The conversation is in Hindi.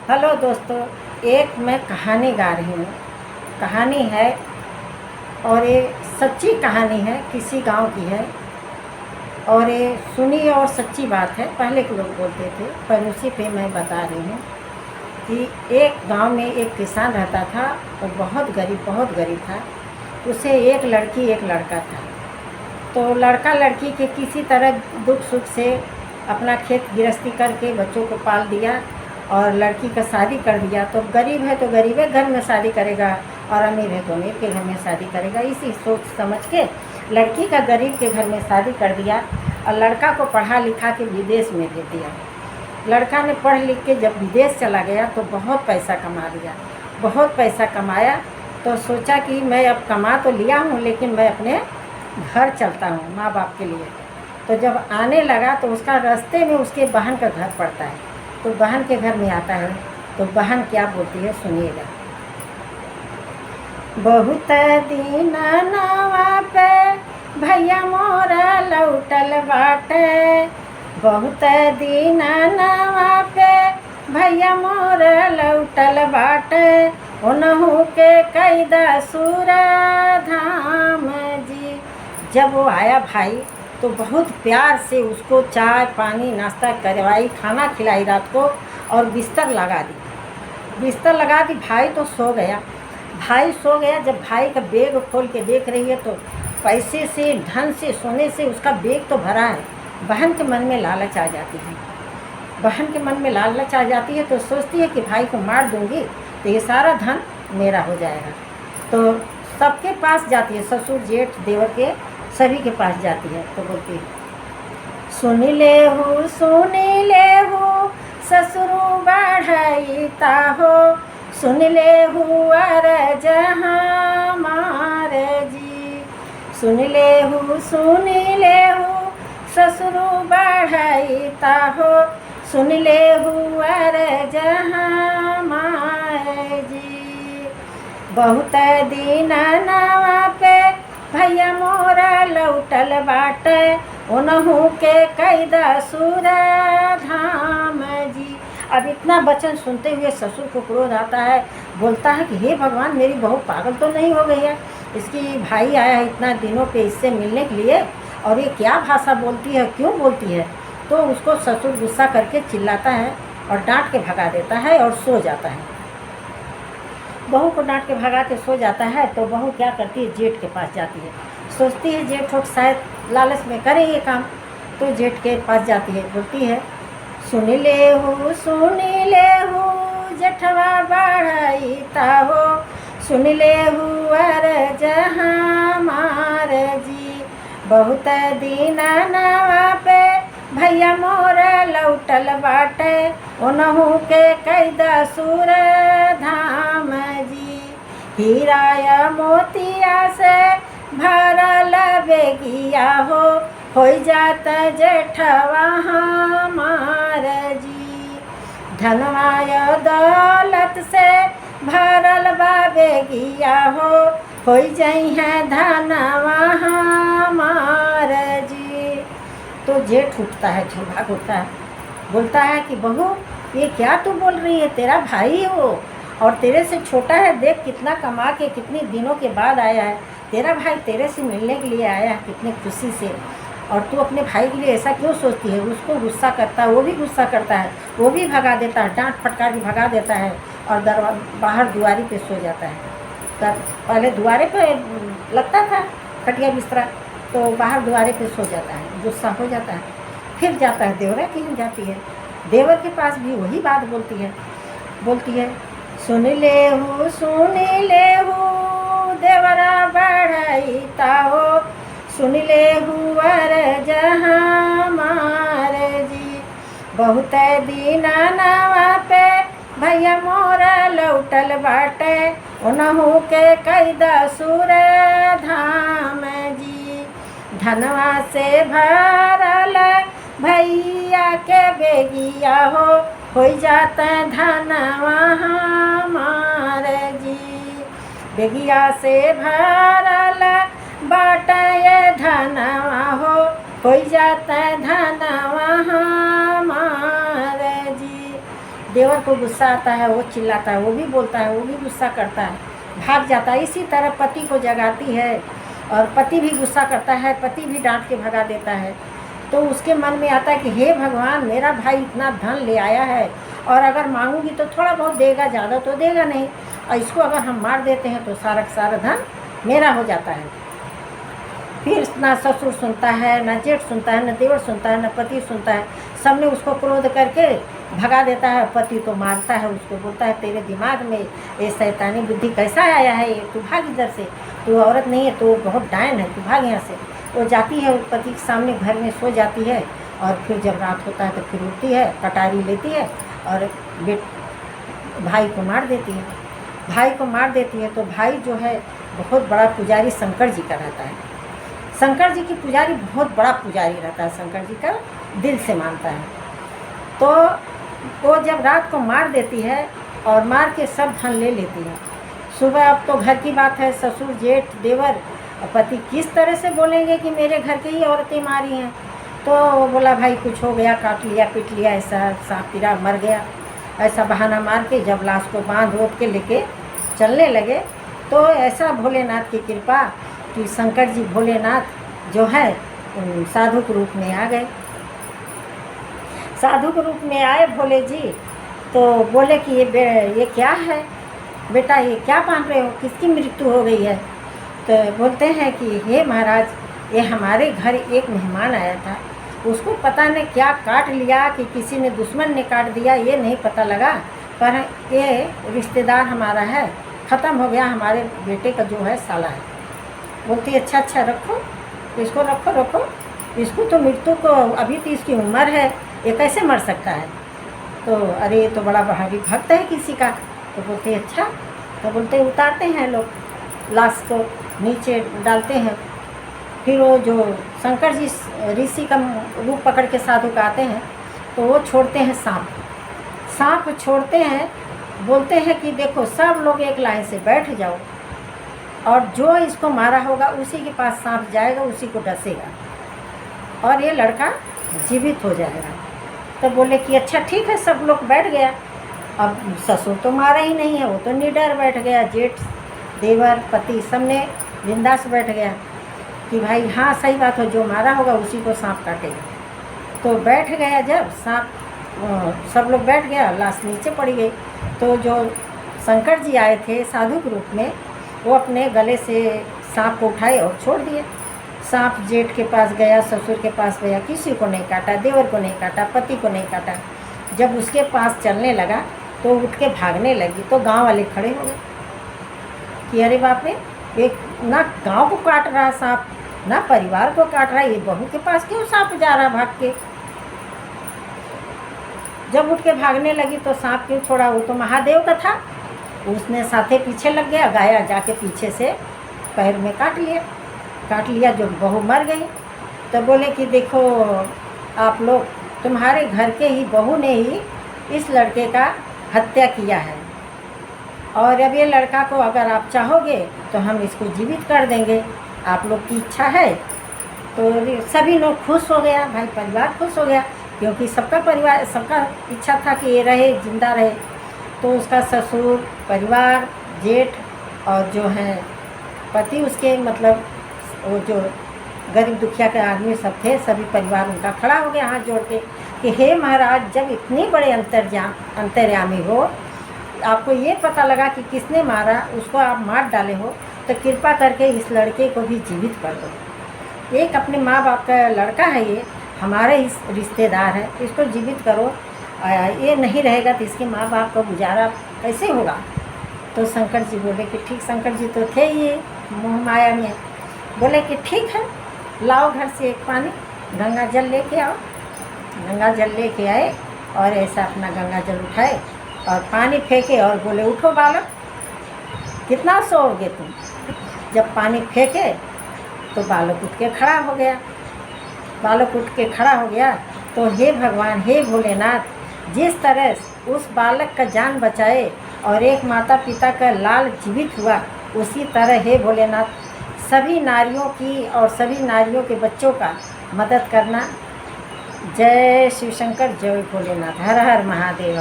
हेलो दोस्तों, एक मैं कहानी गा रही हूँ। कहानी है और ये सच्ची कहानी है, किसी गांव की है और ये सुनी और सच्ची बात है। पहले के लोग बोलते थे पर उसी पे मैं बता रही हूँ कि एक गांव में एक किसान रहता था। वो बहुत गरीब था। उसे एक लड़की एक लड़का था। तो लड़का लड़की के किसी तरह दुख सुख से अपना खेत गृहस्थी करके बच्चों को पाल दिया और लड़की का शादी कर दिया। तो गरीब है तो गरीब है घर में शादी करेगा और अमीर है तो अमीर के घर में शादी करेगा। इसी सोच समझ के लड़की का गरीब के घर में शादी कर दिया और लड़का को पढ़ा लिखा के विदेश में भेज दिया। लड़का ने पढ़ लिख के जब विदेश चला गया तो बहुत पैसा कमा लिया। बहुत पैसा कमाया तो सोचा कि मैं अब कमा तो लिया हूँ लेकिन मैं अपने घर चलता हूँ माँ बाप के लिए। तो जब आने लगा तो उसका रास्ते में उसके बहन का घर पड़ता है। तो बहन के घर में आता है तो बहन क्या बोलती है सुनिएगा। बहुत दिन नवा पे भैया मोरा लौटल बाटे। बहुत दिन नवा पे भैया मोरा लौटल बाटे। ओनहु के कैदा सूरा धाम जी। जब वो आया भाई तो बहुत प्यार से उसको चाय पानी नाश्ता करवाई, खाना खिलाई रात को और बिस्तर लगा दी। भाई तो सो गया। जब भाई का बैग खोल के देख रही है तो पैसे से धन से सोने से उसका बैग तो भरा है। बहन के मन में लालच आ जाती है तो सोचती है कि भाई को मार दूंगी तो ये सारा धन मेरा हो जाएगा। तो सबके पास जाती है, ससुर जेठ देवर के सभी के पास जाती है तो बोलती है सुन ले हो ससुरु बढ़ाईता हो। सुन ले अर जहाँ मार जी। सुन ले हो ससुरु बढ़ाईता हो। सुन ले अर जहाँ मार जी। बहुत दिन नवा पे भैया मोरा लौटल बाटे। ओनहु के कैदा सूरा धाम जी। अब इतना वचन सुनते हुए ससुर को क्रोध आता है। बोलता है कि हे भगवान, मेरी बहू पागल तो नहीं हो गई है। इसकी भाई आया है इतना दिनों पे इससे मिलने के लिए और ये क्या भाषा बोलती है, क्यों बोलती है। तो उसको ससुर गुस्सा करके चिल्लाता है और डांट के भगा देता है और सो जाता है। बहू को डांट के भगा के सो जाता है तो बहू क्या करती है, जेठ के पास जाती है। सोचती है जेठ लोग शायद लालच में करे ये काम। तो जेठ के पास जाती है, बोलती है सुन ले हो जेठवा बढ़ाईता हो। सुन ले अर जहाँ मार जी। बहुत दिन नवा पे भैया मोरा लौटल बाटे। ओनहु के कैदा सूर धाम जी। हीरा मोतिया से भरल बेगिया हो जात जेठवा हमार जी। धनवा दौलत से भरल बा बेगिया हो जाई है धनवा हमार जी। तो जेठ उठता है, झुंभाग उठता है, बोलता है कि बहू ये क्या तू बोल रही है, तेरा भाई हो और तेरे से छोटा है। देख कितना कमा के कितने दिनों के बाद आया है। तेरा भाई तेरे से मिलने के लिए आया है कितनी खुशी से, और तू अपने भाई के लिए ऐसा क्यों सोचती है। उसको गुस्सा करता है, वो भी गुस्सा करता है, वो भी भगा देता है, डांट फटकार के भगा देता है और बाहर दुआरी पे सो जाता है। तब पहले दुआरे पे लगता था खटिया बिस्तरा, तो बाहर दुआरे पे सो जाता है, गुस्सा हो जाता है। फिर जाता है देवरा के यहाँ जाती है, देवर के पास भी वही बात बोलती है सुन ले हो देवरा बढ़ाईता हो। सुन ले अर जहाँ मार जी। बहुत दिन नवा पे भैया मोरा लौटल बाटे। ओनहु के कैदा सूर धाम जी। धनवा से भरल भैया के बेगिया हो जाता धनवा हमार जी। बेगिया से भरल बाटे धनवा हो जाता धनवा हमार जी। देवर को गुस्सा आता है, वो चिल्लाता है, वो भी बोलता है, वो भी गुस्सा करता है, भाग जाता है। इसी तरह पति को जगाती है और पति भी गुस्सा करता है, पति भी डांट के भगा देता है। तो उसके मन में आता है कि हे भगवान, मेरा भाई इतना धन ले आया है और अगर मांगूंगी तो थोड़ा बहुत देगा, ज़्यादा तो देगा नहीं, और इसको अगर हम मार देते हैं तो सारा सारा धन मेरा हो जाता है। फिर ना ससुर सुनता है, ना जेठ सुनता है, ना देवर सुनता है, ना पति सुनता है। सब ने उसको क्रोध करके भगा देता है। पति तो मारता है उसको, बोलता है तेरे दिमाग में ये शैतानी बुद्धि कैसा आया है, ये तू भाग इधर से, तू औरत नहीं है, तो बहुत डायन है, तू भाग यहाँ से। वो जाती है, पति के सामने घर में सो जाती है और फिर जब रात होता है तो फिर उठती है, कटारी लेती है और भाई को मार देती है। भाई को मार देती है तो भाई जो है बहुत बड़ा पुजारी शंकर जी का रहता है। शंकर जी की पुजारी बहुत बड़ा पुजारी रहता है, शंकर जी का दिल से मानता है। तो वो जब रात को मार देती है और मार के सब धन ले लेती है। सुबह अब तो घर की बात है, ससुर जेठ देवर पति किस तरह से बोलेंगे कि मेरे घर की ही औरतें मारी हैं। तो बोला भाई कुछ हो गया, काट लिया पीट लिया, ऐसा सांप पिरा मर गया, ऐसा बहाना मार के जब लाश को बांध ओढ़ के लेके चलने लगे तो ऐसा भोलेनाथ की कृपा कि शंकर जी भोलेनाथ जो है साधु के रूप में आ गए। साधु के रूप में आए भोले जी, तो बोले कि ये क्या है बेटा, ये क्या बांध रहे हो, किसकी मृत्यु हो गई है। तो बोलते हैं कि हे महाराज, ये हमारे घर एक मेहमान आया था, उसको पता नहीं क्या काट लिया कि किसी ने दुश्मन ने काट दिया, ये नहीं पता लगा, पर ये रिश्तेदार हमारा है, ख़त्म हो गया, हमारे बेटे का जो है साला है। बोलती अच्छा अच्छा रखो इसको, रखो इसको, तो मृत्यु को अभी तो इसकी उम्र है, ये कैसे मर सकता है। तो अरे ये तो बड़ा भारी भक्त है किसी का। तो बोलते अच्छा, तो बोलते उतारते हैं लोग, लाश को नीचे डालते हैं। फिर वो जो शंकर जी ऋषि का रूप पकड़ के साधु का आते हैं तो वो छोड़ते हैं सांप छोड़ते हैं। बोलते हैं कि देखो सब लोग एक लाइन से बैठ जाओ और जो इसको मारा होगा उसी के पास सांप जाएगा, उसी को डसेगा और ये लड़का जीवित हो जाएगा। तो बोले कि अच्छा ठीक है, सब लोग बैठ गया। अब ससुर तो मारा ही नहीं है, वो तो निडर बैठ गया, जेठ देवर पति सब ने बिंदास बैठ गया कि भाई हाँ सही बात हो, जो मारा होगा उसी को सांप काटेगा। तो बैठ गया जब सांप, सब लोग बैठ गया, लाश नीचे पड़ी गई। तो जो शंकर जी आए थे साधु के रूप में, वो अपने गले से सांप को उठाए और छोड़ दिए। सांप जेठ के पास गया, ससुर के पास गया, किसी को नहीं काटा, देवर को नहीं काटा, पति को नहीं काटा। जब उसके पास चलने लगा तो उठ के भागने लगी तो गांव वाले खड़े हो गए कि अरे बाप रे, एक ना गांव को काट रहा सांप, ना परिवार को काट रहा, ये बहू के पास क्यों सांप जा रहा भाग के। जब उठ के भागने लगी तो सांप क्यों छोड़ा, वो तो महादेव का था, उसने साथे पीछे लग गया, गाया जाके पीछे से पैर में काट लिया, जो बहू मर गई। तो बोले कि देखो आप लोग, तुम्हारे घर के ही बहू ने ही इस लड़के का हत्या किया है और अब ये लड़का को अगर आप चाहोगे तो हम इसको जीवित कर देंगे, आप लोग की इच्छा है। तो सभी लोग खुश हो गया, भाई परिवार खुश हो गया, क्योंकि सबका परिवार, सबका इच्छा था कि ये रहे, जिंदा रहे। तो उसका ससुर, परिवार, जेठ और जो है पति उसके, मतलब वो जो गरीब दुखिया के आदमी सब थे, सभी परिवार उनका खड़ा हो गया हाथ जोड़ के कि हे महाराज, जब इतने बड़े अंतर्यामी हो, आपको ये पता लगा कि किसने मारा, उसको आप मार डाले हो, तो कृपा करके इस लड़के को भी जीवित कर दो। एक अपने माँ बाप का लड़का है, ये हमारे इस रिश्तेदार है, इसको जीवित करो, ये नहीं रहेगा तो इसके माँ बाप का गुजारा कैसे होगा। तो शंकर जी बोले कि ठीक, शंकर जी तो थे ही मोह माया में, बोले कि ठीक है, लाओ घर से एक पानी गंगा जल लेके आओ। गंगा जल लेके आए और ऐसा अपना गंगा जल उठाए और पानी फेंके और बोले उठो बालक, कितना सोओगे तुम। जब पानी फेंके तो बालक उठ के खड़ा हो गया। बालक उठ के खड़ा हो गया तो हे भगवान, हे भोलेनाथ, जिस तरह उस बालक का जान बचाए और एक माता पिता का लाल जीवित हुआ, उसी तरह हे भोलेनाथ सभी नारियों की और सभी नारियों के बच्चों का मदद करना। जय शिव शंकर, जय भोलेनाथ, हर हर महादेव।